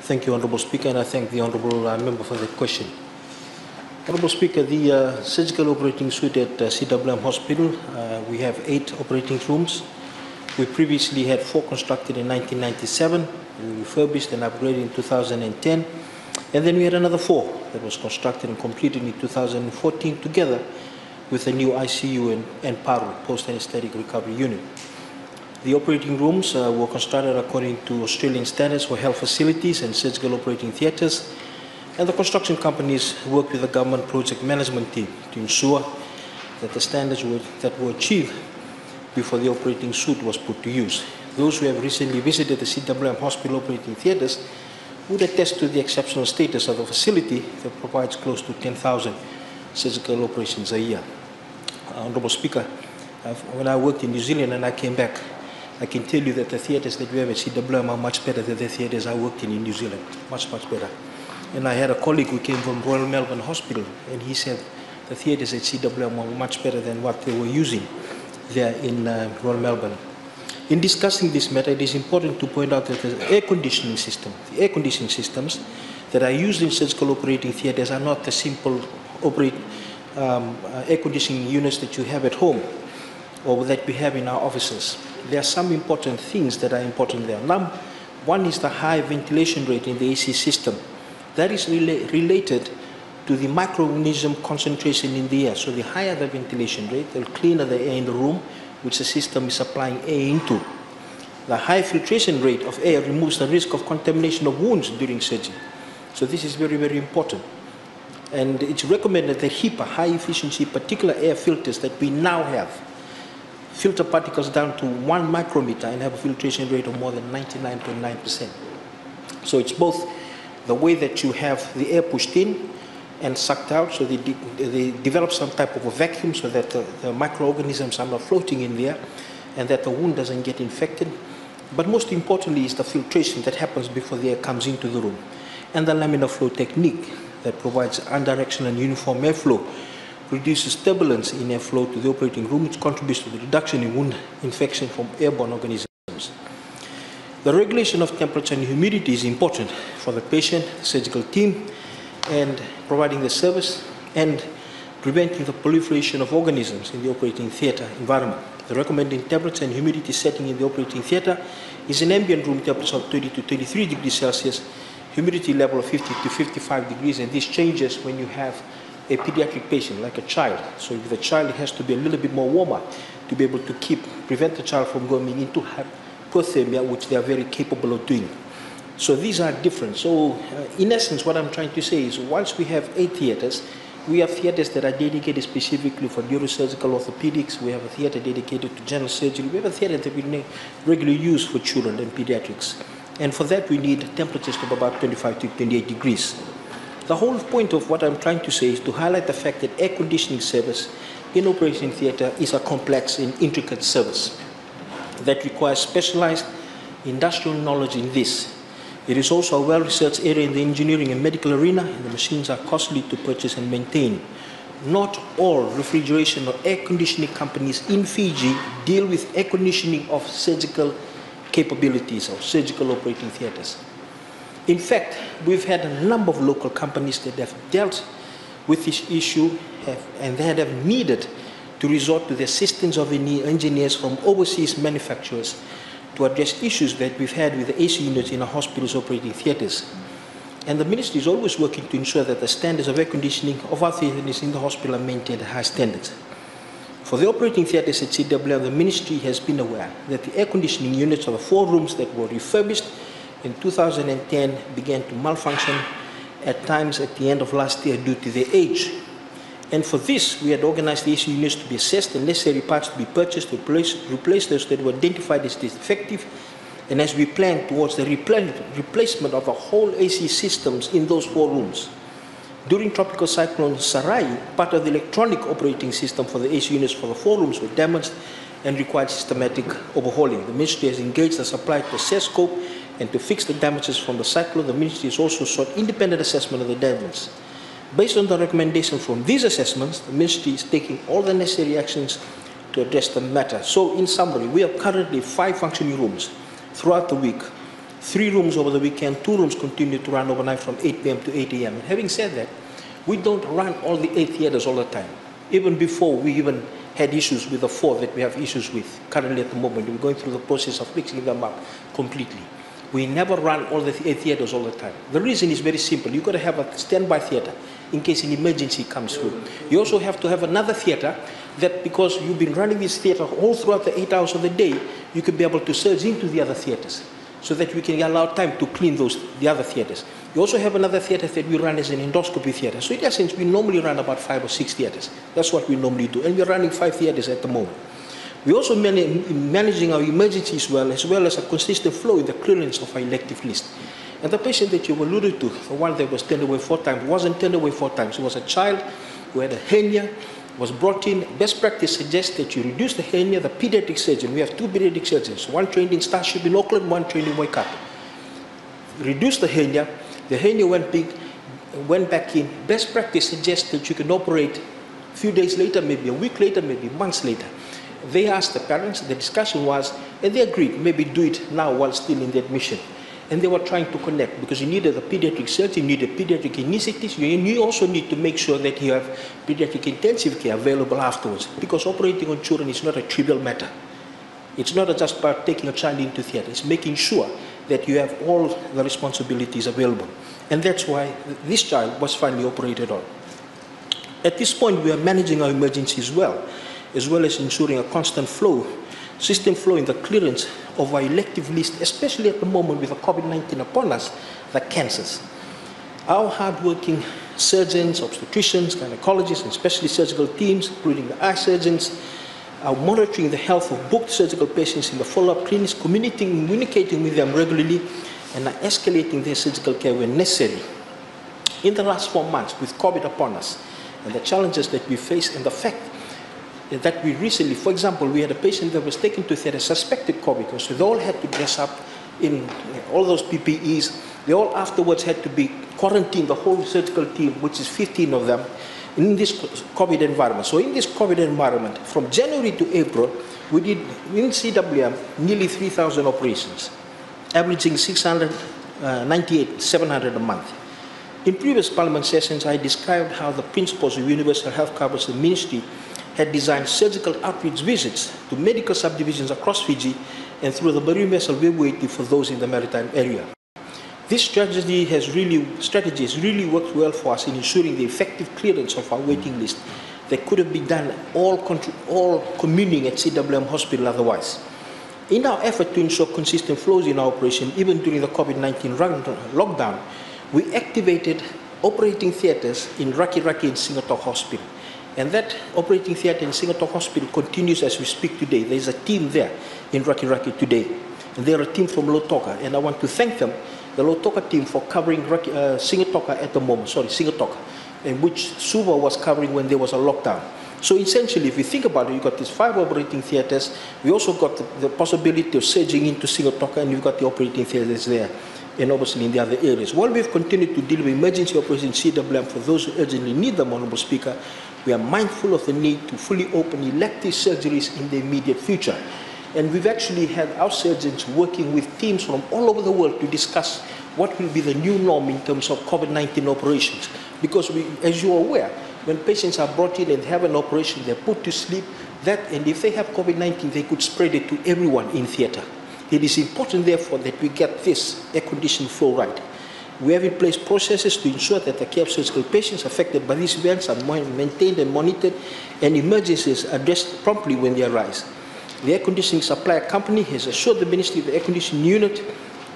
Thank you, Honourable Speaker, and I thank the Honourable Member for the question. Honourable Speaker, the surgical operating suite at CWM Hospital, we have 8 operating rooms. We previously had 4 constructed in 1997, we refurbished and upgraded in 2010, and then we had another 4 that was constructed and completed in 2014 together with a new ICU and PARU, post-anesthetic recovery unit. The operating rooms were constructed according to Australian standards for health facilities and surgical operating theatres, and the construction companies worked with the government project management team to ensure that the standards that were achieved before the operating suite was put to use. Those who have recently visited the CWM hospital operating theatres would attest to the exceptional status of the facility that provides close to 10,000 surgical operations a year. Honourable Speaker, when I worked in New Zealand and I came back, I can tell you that the theatres that we have at CWM are much better than the theatres I worked in New Zealand, much better. And I had a colleague who came from Royal Melbourne Hospital, and he said the theatres at CWM were much better than what they were using there in Royal Melbourne. In discussing this matter, it is important to point out that the air conditioning systems that are used in surgical operating theatres are not the simple air conditioning units that you have at home or that we have in our offices. There are some important things that are important there. One is the high ventilation rate in the AC system. That is related to the microorganism concentration in the air. So the higher the ventilation rate, the cleaner the air in the room, which the system is supplying air into. The high filtration rate of air removes the risk of contamination of wounds during surgery. So this is very, very important. And it's recommended that HEPA, high efficiency particular air filters that we now have, filter particles down to 1 micrometer and have a filtration rate of more than 99.9%. So it's both the way that you have the air pushed in and sucked out, so they develop some type of a vacuum so that the microorganisms are not floating in there and that the wound doesn't get infected. But most importantly is the filtration that happens before the air comes into the room, and the laminar flow technique that provides unidirectional and uniform airflow, reduces turbulence in airflow to the operating room, which contributes to the reduction in wound infection from airborne organisms. The regulation of temperature and humidity is important for the patient, the surgical team, and providing the service and preventing the proliferation of organisms in the operating theatre environment. The recommended temperature and humidity setting in the operating theatre is an ambient room temperature of 30 to 33 degrees Celsius, humidity level of 50 to 55 degrees, and this changes when you have a pediatric patient, like a child. So if the child has to be a little bit more warmer to be able to prevent the child from going into hypothermia, which they are very capable of doing. So these are different. So in essence, what I'm trying to say is, once we have 8 theatres, we have theatres that are dedicated specifically for neurosurgical orthopedics, we have a theatre dedicated to general surgery, we have a theatre that we regularly use for children and pediatrics. And for that we need temperatures of about 25 to 28 degrees. The whole point of what I'm trying to say is to highlight the fact that air conditioning service in operating theatre is a complex and intricate service that requires specialized industrial knowledge in this. It is also a well-researched area in the engineering and medical arena, and the machines are costly to purchase and maintain. Not all refrigeration or air conditioning companies in Fiji deal with air conditioning of surgical capabilities or surgical operating theatres. In fact, we've had a number of local companies that have dealt with this issue and that have needed to resort to the assistance of engineers from overseas manufacturers to address issues that we've had with the AC units in our hospitals operating theatres. And the Ministry is always working to ensure that the standards of air conditioning of our theatres in the hospital are maintained at high standards. For the operating theatres at CWM, the Ministry has been aware that the air conditioning units of the 4 rooms that were refurbished in 2010 began to malfunction at times at the end of last year due to their age. And for this, we had organized the AC units to be assessed and necessary parts to be purchased to replace those that were identified as defective, and as we plan towards the replacement of the whole AC systems in those 4 rooms. During Tropical Cyclone Sarai, part of the electronic operating system for the AC units for the 4 rooms were damaged and required systematic overhauling. The Ministry has engaged the supplier to assess scope and to fix the damages from the cyclone. The Ministry has also sought independent assessment of the damage. Based on the recommendations from these assessments, the Ministry is taking all the necessary actions to address the matter. So in summary, we have currently 5 functioning rooms throughout the week 3 rooms over the weekend, 2 rooms continue to run overnight from 8 p.m. to 8 a.m. Having said that, we don't run all the 8 theaters all the time. Even before, we even had issues with the 4 that we have issues with. Currently at the moment, we're going through the process of fixing them up completely. We never run all the 8 theaters all the time. The reason is very simple. You've got to have a standby theater in case an emergency comes through. You also have to have another theater that, because you've been running this theater all throughout the 8 hours of the day, you could be able to surge into the other theaters so that we can allow time to clean the other theaters. You also have another theater that we run as an endoscopy theater. So in essence, we normally run about 5 or 6 theaters. That's what we normally do. And we're running 5 theaters at the moment. We're also managing our emergencies as well as a consistent flow in the clearance of our elective list. And the patient that you alluded to, the one that was turned away 4 times, wasn't turned away 4 times. It was a child who had a hernia, was brought in. Best practice suggests that you reduce the hernia. The pediatric surgeon, we have 2 pediatric surgeons, one trained in Starship in Auckland, one trained in Waikato. Reduce the hernia went big, went back in. Best practice suggests that you can operate a few days later, maybe a week later, maybe months later. They asked the parents, the discussion was, and they agreed, maybe do it now while still in the admission. And they were trying to connect because you needed a pediatric surgeon, you needed pediatric anesthetists, you also need to make sure that you have pediatric intensive care available afterwards, because operating on children is not a trivial matter. It's not just about taking a child into theater, it's making sure that you have all the responsibilities available. And that's why this child was finally operated on. At this point, we are managing our emergency as well as ensuring a constant flow, system flow in the clearance of our elective list, especially at the moment with the COVID-19 upon us, the cancers. Our hardworking surgeons, obstetricians, gynecologists, and specialist surgical teams, including the eye surgeons, are monitoring the health of booked surgical patients in the follow-up clinics, communicating with them regularly, and are escalating their surgical care when necessary. In the last 4 months, with COVID upon us, and the challenges that we face, and the fact that we recently, for example, we had a patient that was taken to theater, suspected COVID, so they all had to dress up in all those PPEs. They all afterwards had to be quarantined, the whole surgical team, which is 15 of them, in this COVID environment. So in this COVID environment, from January to April, we did in CWM nearly 3,000 operations, averaging 700 a month. In previous Parliament sessions, I described how the principles of Universal Health Coverage, the Ministry, had designed surgical outreach visits to medical subdivisions across Fiji and through the marine vessel waiting for those in the maritime area. This strategy has really worked well for us in ensuring the effective clearance of our waiting list that could have been done all communing at CWM Hospital otherwise. In our effort to ensure consistent flows in our operation, even during the COVID-19 lockdown, we activated operating theatres in Raki Raki and Singatok Hospital. And that operating theatre in Singatok Hospital continues as we speak today. There's a team there in Raki Raki today. And they're a team from Lautoka. And I want to thank them, the Lautoka team, for covering Singatok at the moment, Singatok, in which Suva was covering when there was a lockdown. So essentially, if you think about it, you've got these 5 operating theatres. We also got the possibility of surging into Singatok, and you've got the operating theatres there, and obviously in the other areas. While we've continued to deal with emergency operations in CWM for those who urgently need them, Honourable Speaker, we are mindful of the need to fully open elective surgeries in the immediate future. And we've actually had our surgeons working with teams from all over the world to discuss what will be the new norm in terms of COVID-19 operations. Because as you are aware, when patients are brought in and have an operation, they're put to sleep, and if they have COVID-19, they could spread it to everyone in theatre. It is important, therefore, that we get this air-conditioned flow right. We have in place processes to ensure that the care of surgical patients affected by these events are maintained and monitored, and emergencies addressed promptly when they arise. The air conditioning supplier company has assured the Ministry the air conditioning unit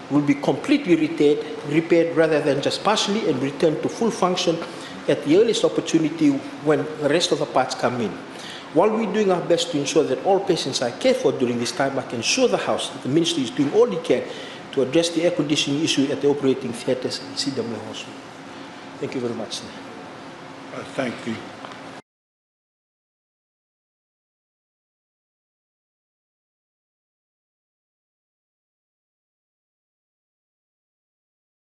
will be completely repaired rather than just partially, and returned to full function at the earliest opportunity when the rest of the parts come in. While we're doing our best to ensure that all patients are cared for during this time, I can assure the House that the Ministry is doing all it can to address the air conditioning issue at the operating theatres in CWM Hospital. Thank you very much. Thank you.